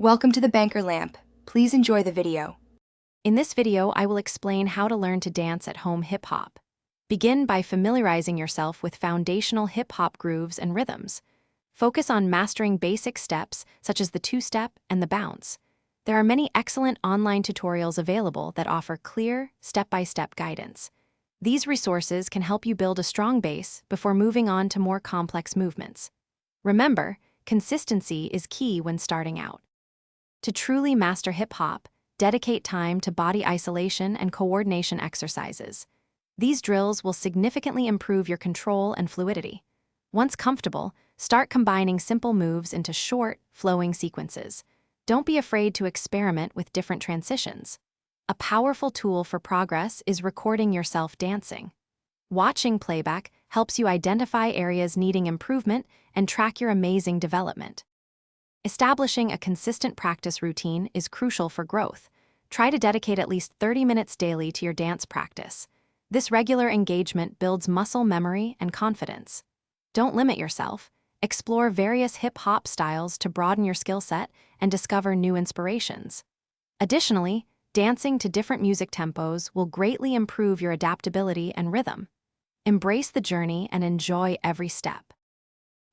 Welcome to the Banker Lamp. Please enjoy the video. In this video, I will explain how to learn to dance at home hip-hop. Begin by familiarizing yourself with foundational hip-hop grooves and rhythms. Focus on mastering basic steps such as the two-step and the bounce. There are many excellent online tutorials available that offer clear, step-by-step guidance. These resources can help you build a strong base before moving on to more complex movements. Remember, consistency is key when starting out. To truly master hip-hop, dedicate time to body isolation and coordination exercises. These drills will significantly improve your control and fluidity. Once comfortable, start combining simple moves into short, flowing sequences. Don't be afraid to experiment with different transitions. A powerful tool for progress is recording yourself dancing. Watching playback helps you identify areas needing improvement and track your amazing development. Establishing a consistent practice routine is crucial for growth. Try to dedicate at least 30 minutes daily to your dance practice. This regular engagement builds muscle memory and confidence. Don't limit yourself. Explore various hip-hop styles to broaden your skill set and discover new inspirations. Additionally, dancing to different music tempos will greatly improve your adaptability and rhythm. Embrace the journey and enjoy every step.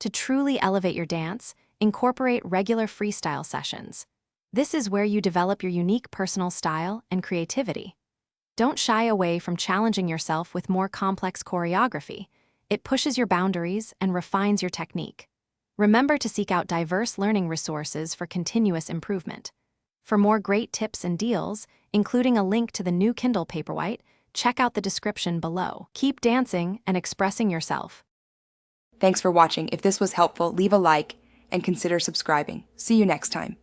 To truly elevate your dance, incorporate regular freestyle sessions. This is where you develop your unique personal style and creativity. Don't shy away from challenging yourself with more complex choreography. It pushes your boundaries and refines your technique. Remember to seek out diverse learning resources for continuous improvement. For more great tips and deals, including a link to the new Kindle Paperwhite, check out the description below. Keep dancing and expressing yourself. Thanks for watching. If this was helpful, leave a like and consider subscribing. See you next time.